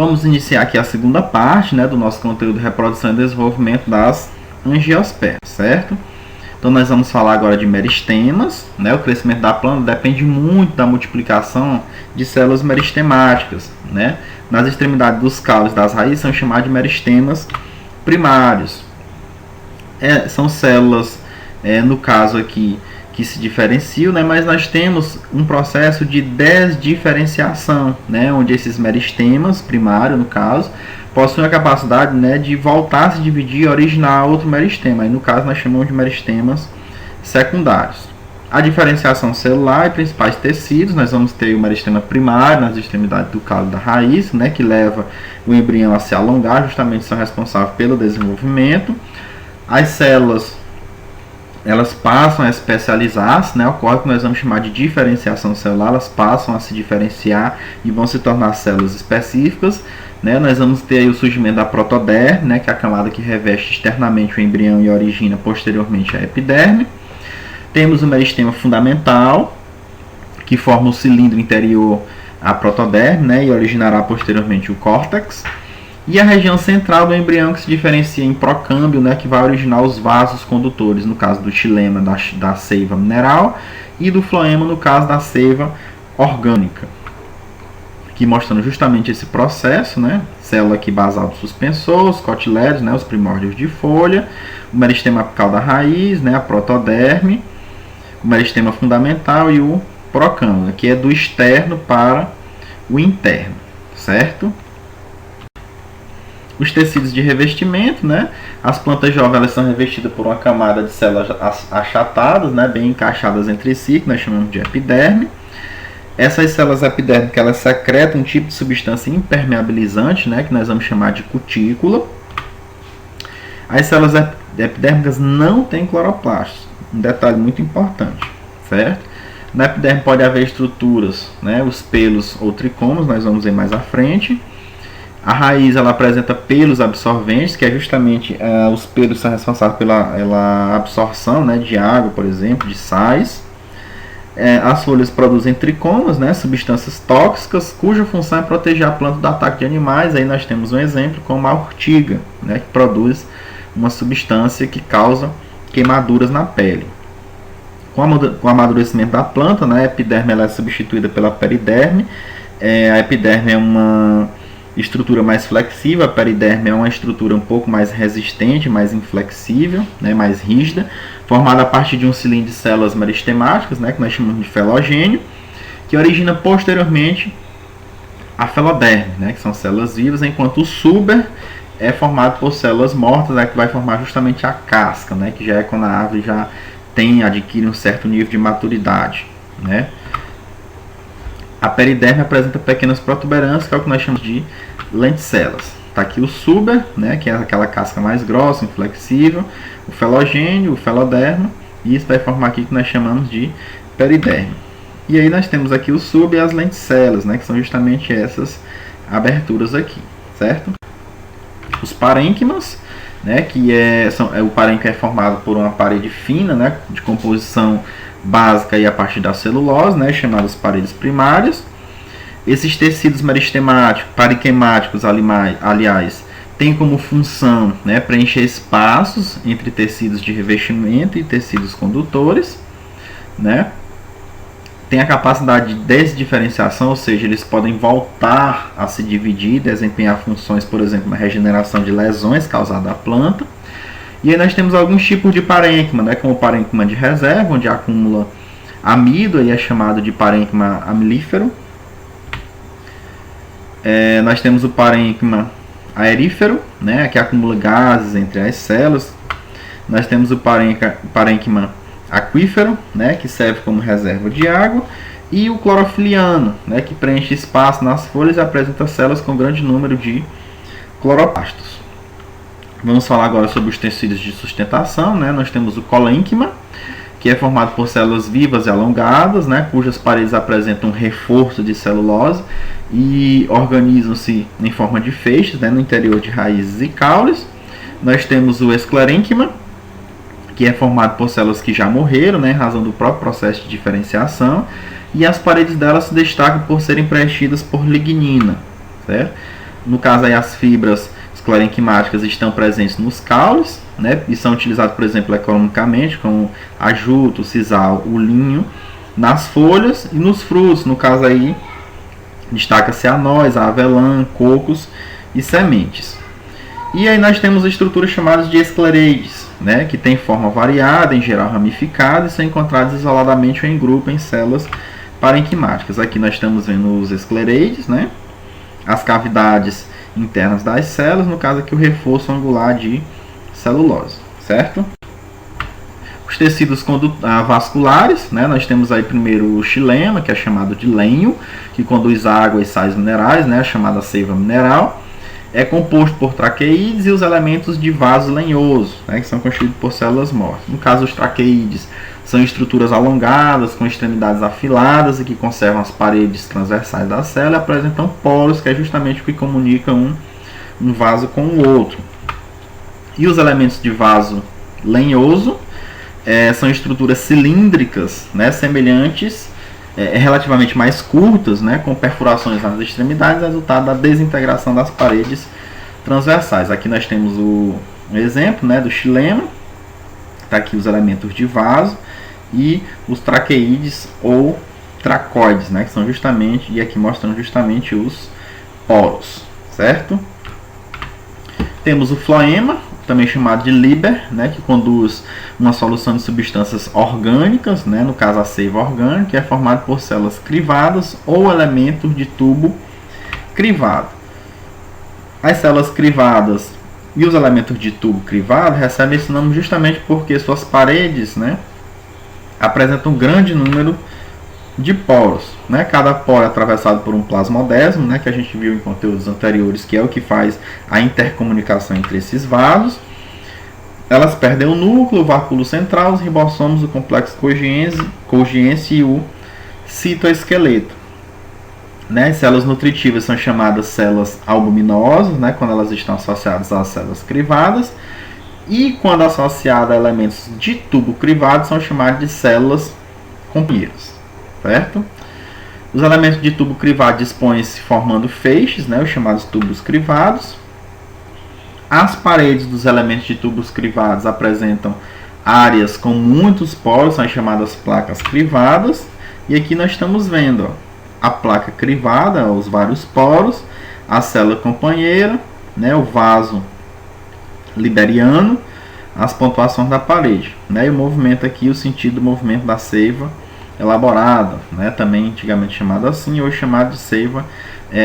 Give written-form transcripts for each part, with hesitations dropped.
Vamos iniciar aqui a segunda parte, né, do nosso conteúdo de reprodução e desenvolvimento das angiospermas, certo? Então nós vamos falar agora de meristemas, né? O crescimento da planta depende muito da multiplicação de células meristemáticas, né? Nas extremidades dos caules das raízes são chamados de meristemas primários. São células, no caso aqui, que se diferenciam, né? Mas nós temos um processo de desdiferenciação, né? Onde esses meristemas primários, no caso, possuem a capacidade, né, de voltar a se dividir e originar outro meristema. Aí, no caso, nós chamamos de meristemas secundários. A diferenciação celular e principais tecidos, nós vamos ter o meristema primário nas extremidades do caule da raiz, né, que leva o embrião a se alongar, justamente são responsáveis pelo desenvolvimento. As células, elas passam a especializar-se, né, ocorre o que nós vamos chamar de diferenciação celular, elas passam a se diferenciar e vão se tornar células específicas. Né, nós vamos ter aí o surgimento da protoderme, né, que é a camada que reveste externamente o embrião e origina posteriormente a epiderme. Temos o meristema fundamental, que forma o cilindro interior, a protoderme, né, e originará posteriormente o córtex. E a região central do embrião, que se diferencia em procâmbio, né, que vai originar os vasos condutores, no caso do xilema da seiva mineral e do floema, no caso da seiva orgânica. Aqui mostrando justamente esse processo, né? Célula aqui basal do suspensor, os cotilédones, né? Os primórdios de folha, o meristema apical da raiz, né? A protoderme, o meristema fundamental e o procâmbio. Aqui é do externo para o interno, certo? Os tecidos de revestimento, né? As plantas jovens, elas são revestidas por uma camada de células achatadas, né? Bem encaixadas entre si, que nós chamamos de epiderme. Essas células epidérmicas, elas secretam um tipo de substância impermeabilizante, né, que nós vamos chamar de cutícula. As células epidérmicas não têm cloroplastos, um detalhe muito importante, certo? Na epiderme pode haver estruturas, né, os pelos ou tricomos, nós vamos ver mais à frente. A raiz, ela apresenta pelos absorventes, que é justamente os pelos que são responsáveis pela absorção, né, de água, por exemplo, de sais. As folhas produzem tricomas, né, substâncias tóxicas, cuja função é proteger a planta do ataque de animais. Aí nós temos um exemplo como a urtiga, né, que produz uma substância que causa queimaduras na pele. Com o amadurecimento da planta, né, a epiderme ela é substituída pela periderme. A epiderme é uma estrutura mais flexível, a periderme é uma estrutura um pouco mais resistente, mais inflexível, né, mais rígida, formada a partir de um cilindro de células meristemáticas, né, que nós chamamos de felogênio, que origina posteriormente a feloderme, né, que são células vivas, enquanto o suber é formado por células mortas, né, que vai formar justamente a casca, né, que já é quando a árvore já adquire um certo nível de maturidade, né. A periderme apresenta pequenas protuberâncias, que é o que nós chamamos de lenticelas. Está aqui o suber, né, que é aquela casca mais grossa, inflexível, o felogênio, o feloderma, e isso vai formar aqui que nós chamamos de periderme. E aí nós temos aqui o suber e as lenticelas, né, que são justamente essas aberturas aqui, certo? Os parênquimas, né, que o parênquima é formado por uma parede fina, né, de composição básica e a partir da celulose, né, chamadas paredes primárias. Esses tecidos meristemáticos, parenquimáticos, aliás, têm como função, né, preencher espaços entre tecidos de revestimento e tecidos condutores, né. Tem a capacidade de desdiferenciação, ou seja, eles podem voltar a se dividir, desempenhar funções, por exemplo, na regeneração de lesões causadas à planta. E aí nós temos alguns tipos de parênquima, né, como o parênquima de reserva, onde acumula amido, aí é chamado de parênquima amilífero. Nós temos o parênquima aerífero, né, que acumula gases entre as células. Nós temos o parênquima aquífero, né, que serve como reserva de água. E o clorofiliano, né, que preenche espaço nas folhas e apresenta células com grande número de cloroplastos. Vamos falar agora sobre os tecidos de sustentação, né? Nós temos o colênquima, que é formado por células vivas e alongadas, né? Cujas paredes apresentam um reforço de celulose e organizam-se em forma de feixes, né? No interior de raízes e caules. Nós temos o esclerênquima, que é formado por células que já morreram, né? Em razão do próprio processo de diferenciação, e as paredes delas se destacam por serem preenchidas por lignina, certo? No caso aí, as fibras esclerenquimáticas estão presentes nos caules, né, e são utilizados, por exemplo, economicamente, como a juta, o sisal, o linho, nas folhas e nos frutos. No caso aí, destaca-se a noz, a avelã, cocos e sementes. E aí nós temos estruturas chamadas de esclereides, né, que tem forma variada, em geral ramificada, e são encontradas isoladamente ou em grupo em células parenquimáticas. Aqui nós estamos vendo os esclereides, né, as cavidades internas das células, no caso aqui o reforço angular de celulose, certo? Os tecidos vasculares, né, nós temos aí primeiro o xilema, que é chamado de lenho, que conduz água e sais minerais, né, a chamada seiva mineral. É composto por traqueídes e os elementos de vaso lenhoso, né, que são constituídos por células mortas. No caso, os traqueídes são estruturas alongadas, com extremidades afiladas e que conservam as paredes transversais da célula e apresentam poros, que é justamente o que comunica um vaso com o outro. E os elementos de vaso lenhoso são estruturas cilíndricas, né, semelhantes, relativamente mais curtas, né, com perfurações nas extremidades, resultado da desintegração das paredes transversais. Aqui nós temos um exemplo, né, do xilema, está aqui os elementos de vaso, e os traqueídes ou tracoides, né, que são justamente, e aqui mostrando justamente os poros, certo? Temos o floema, também chamado de Liber, né, que conduz uma solução de substâncias orgânicas, né, no caso a seiva orgânica, que é formado por células crivadas ou elementos de tubo crivado. As células crivadas e os elementos de tubo crivado recebem esse nome justamente porque suas paredes, né, apresentam um grande número de poros, né? Cada poro é atravessado por um plasmodesmo, né, que a gente viu em conteúdos anteriores, que é o que faz a intercomunicação entre esses vasos. Elas perdem o núcleo, o vacúolo central, os ribossomos, o complexo Golgiense e o citoesqueleto. Né? As células nutritivas são chamadas células albuminosas, né, quando elas estão associadas às células crivadas, e quando associadas a elementos de tubo crivado são chamadas de células companheiras. Certo? Os elementos de tubo crivado dispõem-se formando feixes, né, os chamados tubos crivados. As paredes dos elementos de tubos crivados apresentam áreas com muitos poros, são chamadas placas crivadas. E aqui nós estamos vendo, ó, a placa crivada, os vários poros, a célula companheira, né, o vaso liberiano, as pontuações da parede, né, e o movimento aqui, o sentido do movimento da seiva elaborada, né, também antigamente chamado assim, hoje chamado de seiva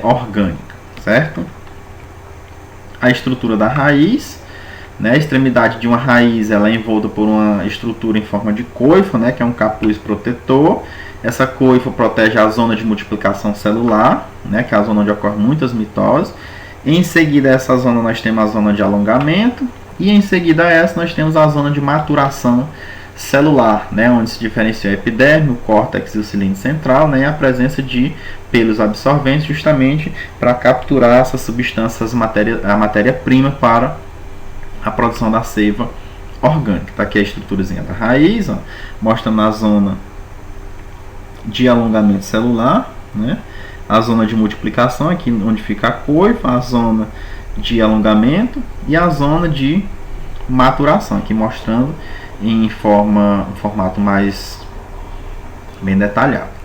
orgânica, certo? A estrutura da raiz, né, a extremidade de uma raiz ela é envolta por uma estrutura em forma de coifo, né, que é um capuz protetor. Essa coifo protege a zona de multiplicação celular, né, que é a zona onde ocorrem muitas mitoses. Em seguida a essa zona nós temos a zona de alongamento e em seguida a essa nós temos a zona de maturação celular, né, onde se diferencia a epiderme, o córtex e o cilindro central, né, e a presença de pelos absorventes justamente para capturar essas substâncias, a matéria-prima para a produção da seiva orgânica. Está aqui a estruturazinha da raiz, ó, mostrando a zona de alongamento celular, né, a zona de multiplicação, aqui onde fica a coifa, a zona de alongamento e a zona de maturação, aqui mostrando em formato mais bem detalhado.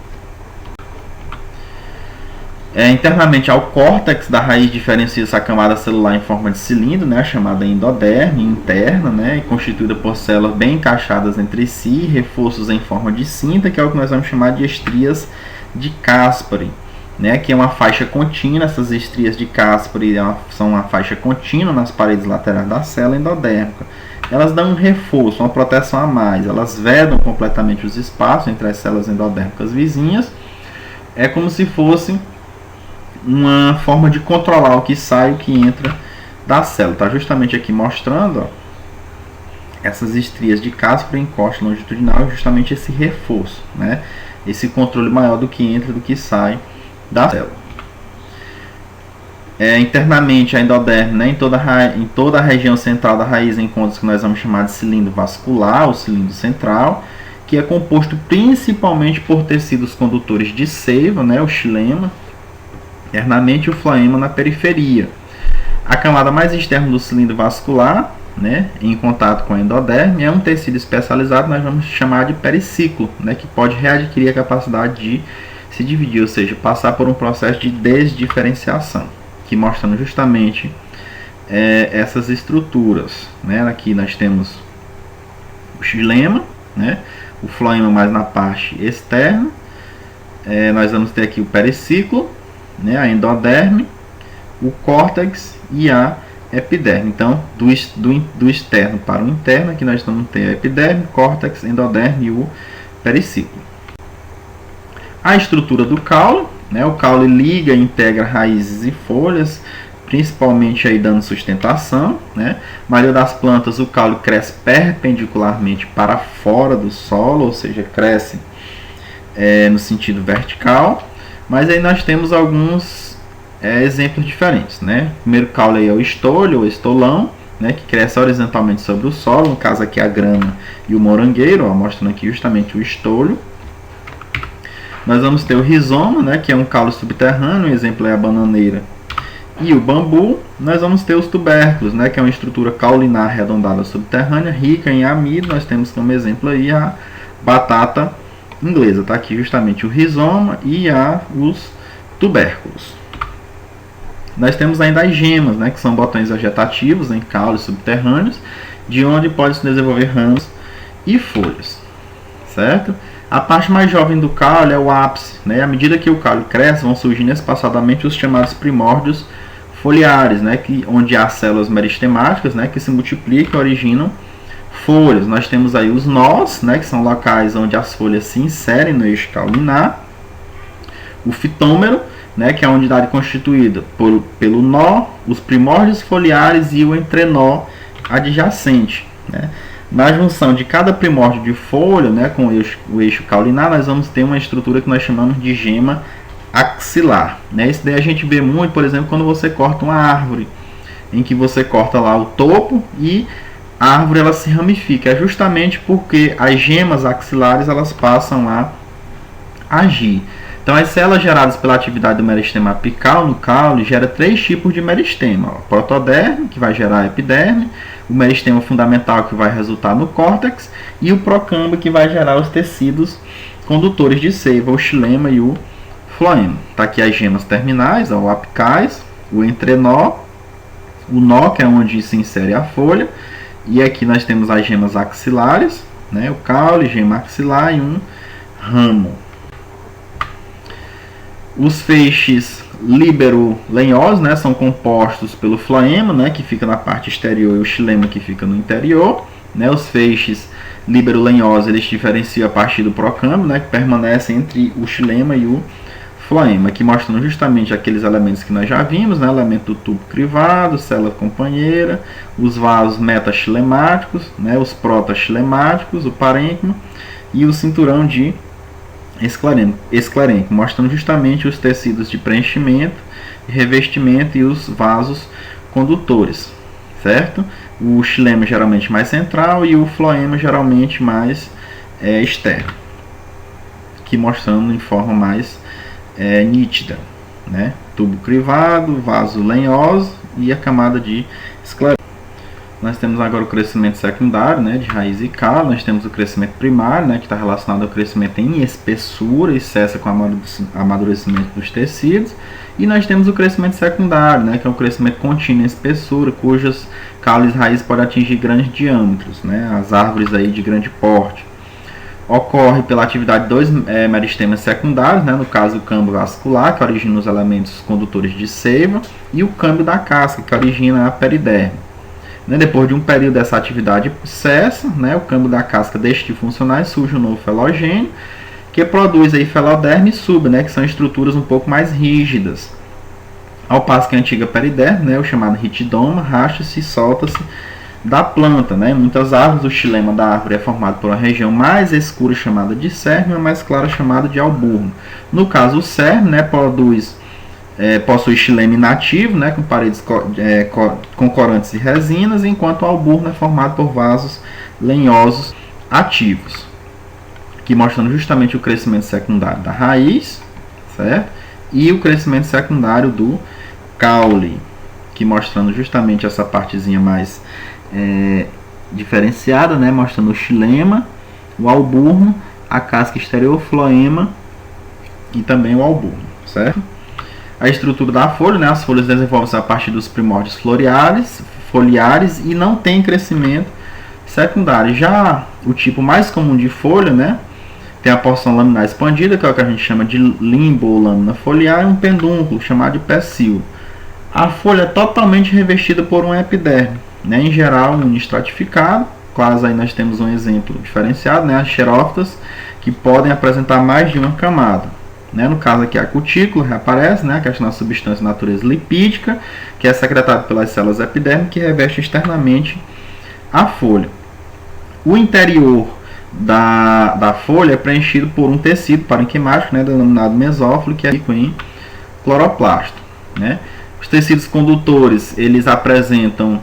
Internamente ao córtex da raiz diferencia-se a camada celular em forma de cilindro, né, chamada endoderme interna, né, constituída por células bem encaixadas entre si, reforços em forma de cinta, que é o que nós vamos chamar de estrias de Caspary, né, que é uma faixa contínua. Essas estrias de Caspary são uma faixa contínua nas paredes laterais da célula endodérmica. Elas dão um reforço, uma proteção a mais, elas vedam completamente os espaços entre as células endodérmicas vizinhas. É como se fosse uma forma de controlar o que sai e o que entra da célula. Está justamente aqui mostrando, ó, essas estrias de Caspary em costa longitudinal, justamente esse reforço, né? Esse controle maior do que entra e do que sai da célula. Internamente a endoderme, né, em toda a região central da raiz encontra-se o que nós vamos chamar de cilindro vascular, ou cilindro central, que é composto principalmente por tecidos condutores de seiva, né, o xilema, internamente, e o floema na periferia. A camada mais externa do cilindro vascular, né, em contato com a endoderme, é um tecido especializado, nós vamos chamar de periciclo, né, que pode readquirir a capacidade de se dividir, ou seja, passar por um processo de desdiferenciação, que mostrando justamente essas estruturas, né. Aqui nós temos o xilema, né, o floema mais na parte externa, nós vamos ter aqui o periciclo, né, a endoderme, o córtex e a epiderme. Então, do externo para o interno, aqui nós vamos ter a epiderme, córtex, endoderme e o periciclo. A estrutura do caule, né? O caule liga e integra raízes e folhas, principalmente aí dando sustentação, né? A maioria das plantas, o caule cresce perpendicularmente para fora do solo, ou seja, cresce no sentido vertical. Mas aí nós temos alguns exemplos diferentes, né? O primeiro caule aí é o estolho ou estolão, né, que cresce horizontalmente sobre o solo, no caso aqui a grama e o morangueiro, ó, mostrando aqui justamente o estolho. Nós vamos ter o rizoma, né, que é um caule subterrâneo, o exemplo é a bananeira e o bambu. Nós vamos ter os tubérculos, né, que é uma estrutura caulinar arredondada subterrânea, rica em amido. Nós temos como exemplo aí a batata inglesa, está aqui justamente o rizoma e os tubérculos. Nós temos ainda as gemas, né, que são botões vegetativos em caules subterrâneos, de onde pode se desenvolver ramos e folhas, certo? A parte mais jovem do caule é o ápice, né? À medida que o caule cresce, vão surgindo espaçadamente os chamados primórdios foliares, né, onde há células meristemáticas, né, que se multiplicam e originam folhas. Nós temos aí os nós, né, que são locais onde as folhas se inserem no eixo caulinar. O fitômero, né, que é a unidade constituída pelo nó, os primórdios foliares e o entrenó adjacente, né. Na junção de cada primórdio de folha, né, com o eixo caulinar, nós vamos ter uma estrutura que nós chamamos de gema axilar, né. Isso daí a gente vê muito, por exemplo, quando você corta uma árvore, em que você corta lá o topo e a árvore ela se ramifica. É justamente porque as gemas axilares elas passam a agir. Então, as células geradas pela atividade do meristema apical no caule gera 3 tipos de meristema. O protoderme, que vai gerar a epiderme, o meristema fundamental, que vai resultar no córtex, e o procâmbio, que vai gerar os tecidos condutores de seiva, o xilema e o floema. Está aqui as gemas terminais, ó, apicais, o entrenó, o nó, que é onde se insere a folha, e aqui nós temos as gemas axilares, né, o caule, gema axilar e um ramo. Os feixes líbero-lenhosos, né, são compostos pelo floema, né, que fica na parte exterior, e o xilema, que fica no interior, né. Os feixes líbero-lenhosos eles diferenciam a partir do procâmbio, né, que permanece entre o xilema e o floema, aqui mostrando justamente aqueles elementos que nós já vimos, né, elemento do tubo crivado, célula companheira, os vasos metaxilemáticos, né, os protoxilemáticos, o parênquima e o cinturão de esclarênquico, mostrando justamente os tecidos de preenchimento, revestimento e os vasos condutores, certo? O xilema geralmente mais central e o floema geralmente mais externo, aqui mostrando em forma mais nítida, né? Tubo crivado, vaso lenhoso e a camada de esclarênquico. Nós temos agora o crescimento secundário, né, de raiz e caule. Nós temos o crescimento primário, né, que está relacionado ao crescimento em espessura e cessa com o amadurecimento dos tecidos. E nós temos o crescimento secundário, né, que é o crescimento contínuo em espessura, cujas caules e raízes podem atingir grandes diâmetros, né, as árvores aí de grande porte. Ocorre pela atividade de 2 meristemas secundários, né, no caso o câmbio vascular, que origina os elementos condutores de seiva, e o câmbio da casca, que origina a periderme. Depois de um período dessa atividade cessa, né, o câmbio da casca deixa de funcionar e surge um novo felogênio, que produz aí feloderme e sub, né, que são estruturas um pouco mais rígidas. Ao passo que a antiga periderme, né, o chamado ritidoma, racha-se e solta-se da planta. Né. Em muitas árvores, o xilema da árvore é formado por uma região mais escura chamada de cerne e uma mais clara chamada de alburno. No caso, o cerne, né, possui xilema inativo, né, com paredes concorantes e resinas, enquanto o alburno é formado por vasos lenhosos ativos, aqui mostrando justamente o crescimento secundário da raiz, certo? e o crescimento secundário do caule, que mostrando justamente essa partezinha mais diferenciada, né, mostrando o xilema, o alburno, a casca estereofloema e também o alburno, certo? A estrutura da folha, né, as folhas desenvolvem-se a partir dos primórdios foliares e não tem crescimento secundário. Já o tipo mais comum de folha, né, tem a porção laminar expandida, que é o que a gente chama de limbo ou lâmina foliar, e um pedúnculo chamado de pecíolo. A folha é totalmente revestida por um epiderme, né, em geral unistratificado. Quase aí nós temos um exemplo diferenciado, né, as xerófitas, que podem apresentar mais de uma camada. Né, no caso aqui a cutícula reaparece, né, a questão da substância de natureza lipídica, que é secretada pelas células epidérmicas que reveste externamente a folha. O interior da folha é preenchido por um tecido parenquimático, né, denominado mesófilo, que é rico em cloroplasto. Né. Os tecidos condutores, eles apresentam-se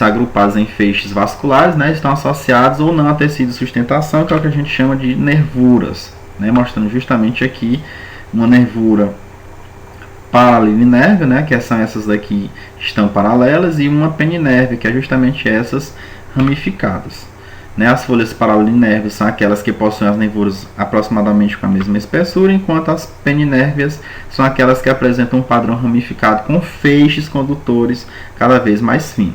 agrupados em feixes vasculares, né, estão associados ou não a tecido de sustentação, que é o que a gente chama de nervuras, né, mostrando justamente aqui uma nervura paralelinérvia, né, que são essas daqui que estão paralelas, e uma peninérvia, que é justamente essas ramificadas. Né, as folhas paralelinérvias são aquelas que possuem as nervuras aproximadamente com a mesma espessura, enquanto as peninérvias são aquelas que apresentam um padrão ramificado com feixes condutores cada vez mais finos.